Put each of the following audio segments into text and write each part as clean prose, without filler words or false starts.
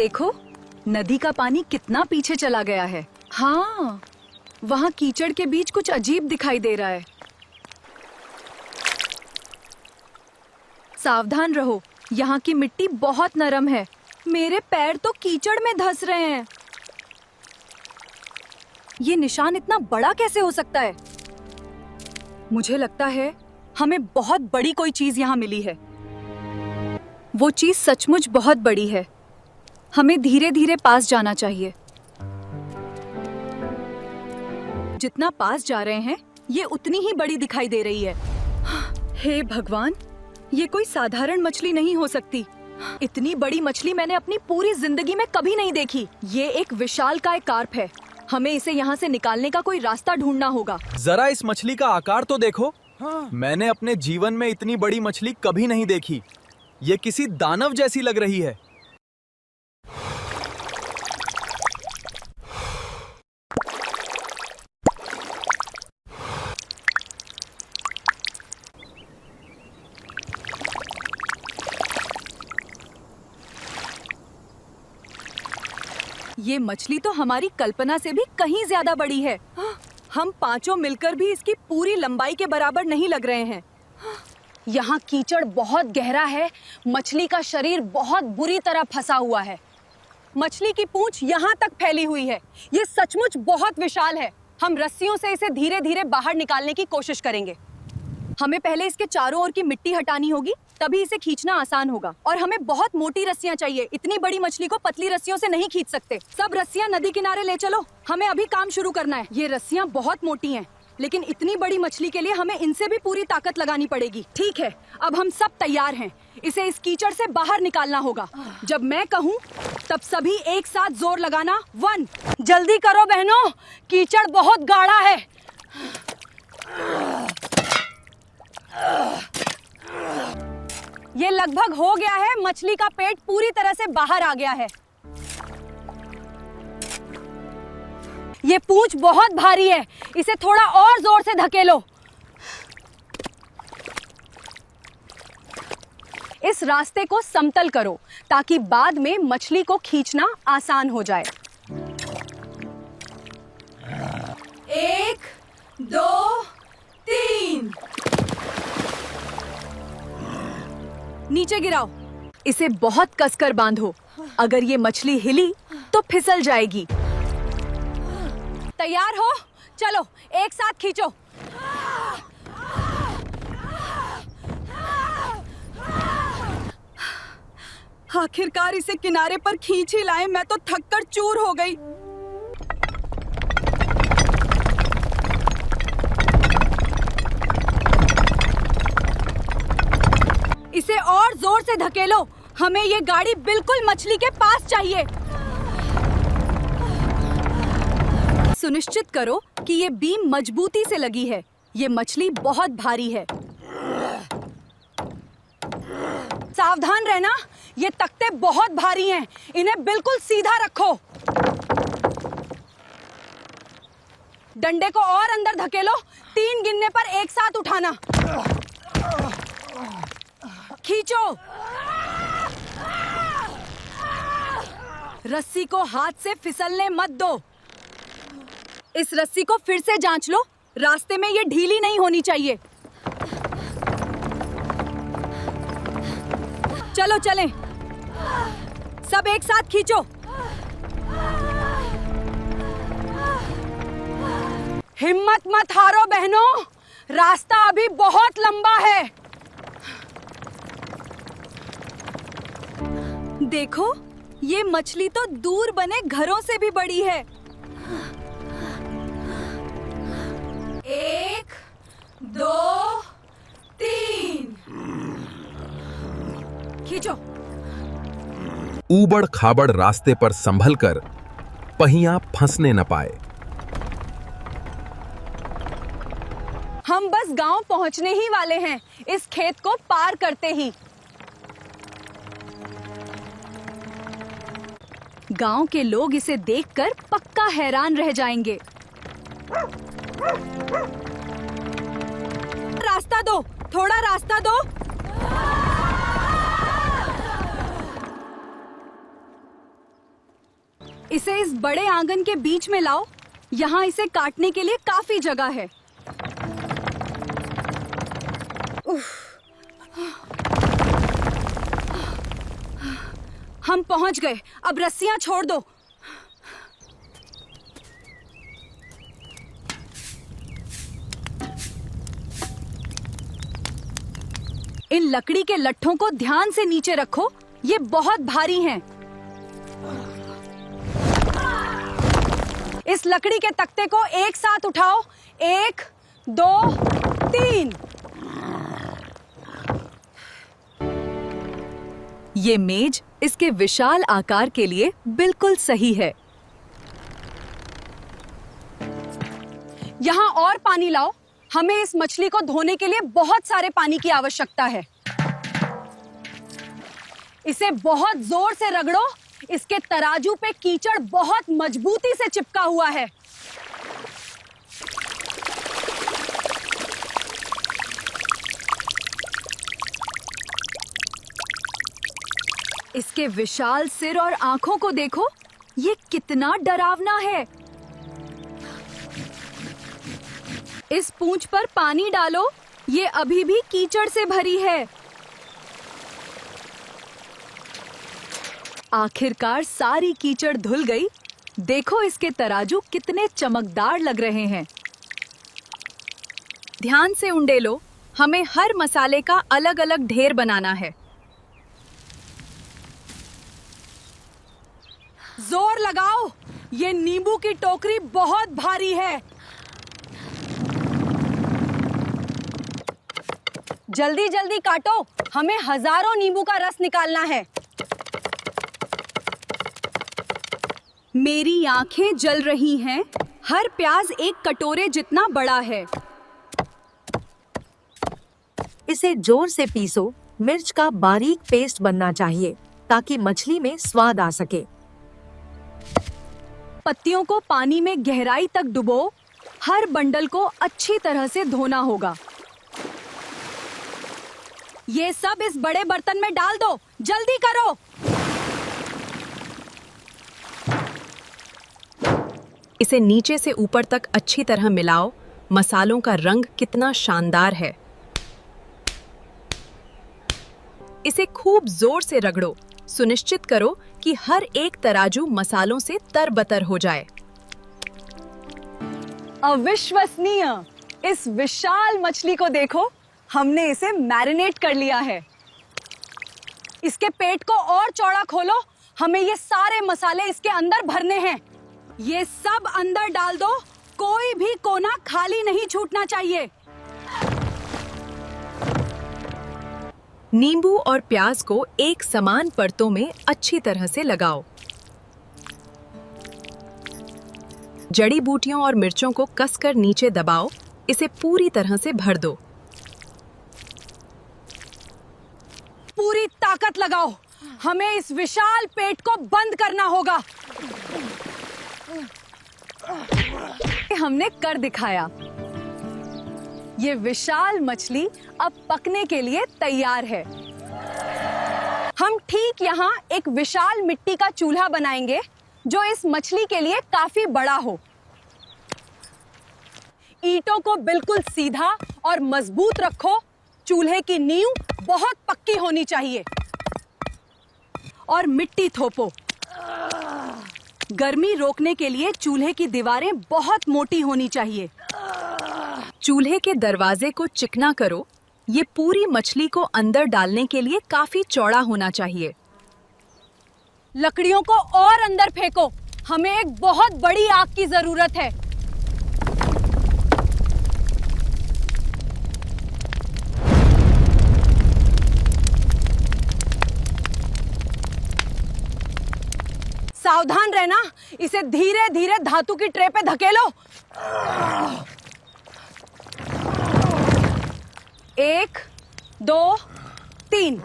देखो, नदी का पानी कितना पीछे चला गया है। हाँ, वहाँ कीचड़ के बीच कुछ अजीब दिखाई दे रहा है। सावधान रहो, यहाँ की मिट्टी बहुत नरम है। मेरे पैर तो कीचड़ में धंस रहे हैं। ये निशान इतना बड़ा कैसे हो सकता है? मुझे लगता है हमें बहुत बड़ी कोई चीज यहाँ मिली है। वो चीज सचमुच बहुत बड़ी है। हमें धीरे धीरे पास जाना चाहिए। जितना पास जा रहे हैं, ये उतनी ही बड़ी दिखाई दे रही है। हे भगवान, ये कोई साधारण मछली नहीं हो सकती। इतनी बड़ी मछली मैंने अपनी पूरी जिंदगी में कभी नहीं देखी। ये एक विशालकाय कार्प है। हमें इसे यहाँ से निकालने का कोई रास्ता ढूंढना होगा। जरा इस मछली का आकार तो देखो। हाँ। मैंने अपने जीवन में इतनी बड़ी मछली कभी नहीं देखी। ये किसी दानव जैसी लग रही है। ये मछली तो हमारी कल्पना से भी कहीं ज्यादा बड़ी है। हम पांचों मिलकर भी इसकी पूरी लंबाई के बराबर नहीं लग रहे हैं। यहाँ कीचड़ बहुत गहरा है। मछली का शरीर बहुत बुरी तरह फंसा हुआ है। मछली की पूंछ यहाँ तक फैली हुई है। ये सचमुच बहुत विशाल है। हम रस्सियों से इसे धीरे धीरे बाहर निकालने की कोशिश करेंगे। हमें पहले इसके चारों ओर की मिट्टी हटानी होगी, तभी इसे खींचना आसान होगा। और हमें बहुत मोटी रस्सियां चाहिए। इतनी बड़ी मछली को पतली रस्सियों से नहीं खींच सकते। सब रस्सियां नदी किनारे ले चलो। हमें अभी काम शुरू करना है। ये रस्सियां बहुत मोटी हैं, लेकिन इतनी बड़ी मछली के लिए हमें इनसे भी पूरी ताकत लगानी पड़ेगी। ठीक है, अब हम सब तैयार हैं। इसे इस कीचड़ से बाहर निकालना होगा। जब मैं कहूँ तब सभी एक साथ जोर लगाना। 1। जल्दी करो बहनों, कीचड़ बहुत गाढ़ा है। ये लगभग हो गया है। मछली का पेट पूरी तरह से बाहर आ गया है। ये पूंछ बहुत भारी है। इसे थोड़ा और जोर से धकेलो। इस रास्ते को समतल करो ताकि बाद में मछली को खींचना आसान हो जाए। 1, 2, 3। नीचे गिराओ। इसे बहुत कसकर बांधो। अगर ये मछली हिली तो फिसल जाएगी। तैयार हो? चलो एक साथ खींचो। आखिरकार इसे किनारे पर खींच ही लाए। मैं तो थककर चूर हो गई। इसे और जोर से धकेलो। हमें ये गाड़ी बिल्कुल मछली के पास चाहिए। सुनिश्चित करो कि ये बीम मजबूती से लगी है। ये मछली बहुत भारी है। सावधान रहना, ये तख्ते बहुत भारी हैं। इन्हें बिल्कुल सीधा रखो। डंडे को और अंदर धकेलो। 3 गिनने पर एक साथ उठाना। खींचो। रस्सी को हाथ से फिसलने मत दो। इस रस्सी को फिर से जांच लो। रास्ते में ये ढीली नहीं होनी चाहिए। चलो चलें। सब एक साथ खींचो। हिम्मत मत हारो बहनों, रास्ता अभी बहुत लंबा है। देखो, ये मछली तो दूर बने घरों से भी बड़ी है। 1, 2, 3। खींचो। ऊबड़ खाबड़ रास्ते पर संभलकर पहिया फंसने न पाए। हम बस गांव पहुंचने ही वाले हैं। इस खेत को पार करते ही गांव के लोग इसे देखकर पक्का हैरान रह जाएंगे। रास्ता दो, थोड़ा रास्ता दो। इसे इस बड़े आंगन के बीच में लाओ। यहाँ इसे काटने के लिए काफी जगह है। उफ। हम पहुंच गए। अब रस्सियां छोड़ दो। इन लकड़ी के लट्ठों को ध्यान से नीचे रखो, ये बहुत भारी हैं। इस लकड़ी के तख्ते को एक साथ उठाओ। 1, 2, 3। ये मेज इसके विशाल आकार के लिए बिल्कुल सही है। यहाँ और पानी लाओ। हमें इस मछली को धोने के लिए बहुत सारे पानी की आवश्यकता है। इसे बहुत जोर से रगड़ो। इसके तराजू पे कीचड़ बहुत मजबूती से चिपका हुआ है। इसके विशाल सिर और आंखों को देखो, ये कितना डरावना है। इस पूंछ पर पानी डालो, ये अभी भी कीचड़ से भरी है। आखिरकार सारी कीचड़ धुल गई। देखो इसके तराजू कितने चमकदार लग रहे हैं। ध्यान से उंडेलो, हमें हर मसाले का अलग अलग ढेर बनाना है। जोर लगाओ, ये नींबू की टोकरी बहुत भारी है। जल्दी जल्दी काटो, हमें हजारों नींबू का रस निकालना है। मेरी आंखें जल रही हैं। हर प्याज एक कटोरे जितना बड़ा है। इसे जोर से पीसो। मिर्च का बारीक पेस्ट बनना चाहिए ताकि मछली में स्वाद आ सके। पत्तियों को पानी में गहराई तक डुबो। हर बंडल को अच्छी तरह से धोना होगा। ये सब इस बड़े बर्तन में डाल दो। जल्दी करो। इसे नीचे से ऊपर तक अच्छी तरह मिलाओ। मसालों का रंग कितना शानदार है। इसे खूब जोर से रगड़ो। सुनिश्चित करो कि हर एक तराजू मसालों से तरबतर हो जाए। अविश्वसनीय! इस विशाल मछली को देखो, हमने इसे मैरिनेट कर लिया है। इसके पेट को और चौड़ा खोलो। हमें ये सारे मसाले इसके अंदर भरने हैं। ये सब अंदर डाल दो। कोई भी कोना खाली नहीं छूटना चाहिए। नींबू और प्याज को एक समान परतों में अच्छी तरह से लगाओ। जड़ी बूटियों और मिर्चों को कसकर नीचे दबाओ। इसे पूरी तरह से भर दो। पूरी ताकत लगाओ। हमें इस विशाल पेट को बंद करना होगा। हमने कर दिखाया। ये विशाल मछली अब पकने के लिए तैयार है। हम ठीक यहाँ एक विशाल मिट्टी का चूल्हा बनाएंगे जो इस मछली के लिए काफी बड़ा हो। ईंटों को बिल्कुल सीधा और मजबूत रखो। चूल्हे की नींव बहुत पक्की होनी चाहिए। और मिट्टी थोपो। गर्मी रोकने के लिए चूल्हे की दीवारें बहुत मोटी होनी चाहिए। चूल्हे के दरवाजे को चिकना करो। ये पूरी मछली को अंदर डालने के लिए काफी चौड़ा होना चाहिए। लकड़ियों को और अंदर फेंको। हमें एक बहुत बड़ी आग की जरूरत है। सावधान रहना। इसे धीरे धीरे धातु की ट्रे पे धकेलो। 1, 2, 3।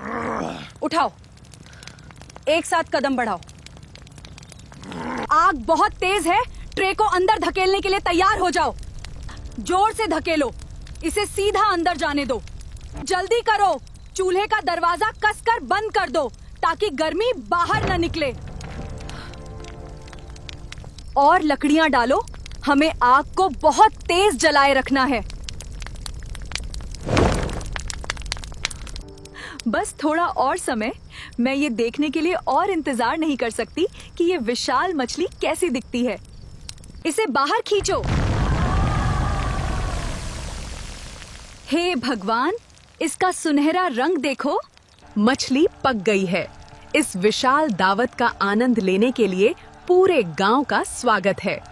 उठाओ। एक साथ कदम बढ़ाओ। आग बहुत तेज है। ट्रे को अंदर धकेलने के लिए तैयार हो जाओ। जोर से धकेलो। इसे सीधा अंदर जाने दो। जल्दी करो। चूल्हे का दरवाजा कसकर बंद कर दो ताकि गर्मी बाहर न निकले। और लकड़ियां डालो, हमें आग को बहुत तेज जलाए रखना है। बस थोड़ा और समय। मैं ये देखने के लिए और इंतजार नहीं कर सकती कि ये विशाल मछली कैसी दिखती है। इसे बाहर खींचो। हे भगवान, इसका सुनहरा रंग देखो। मछली पक गई है। इस विशाल दावत का आनंद लेने के लिए पूरे गांव का स्वागत है।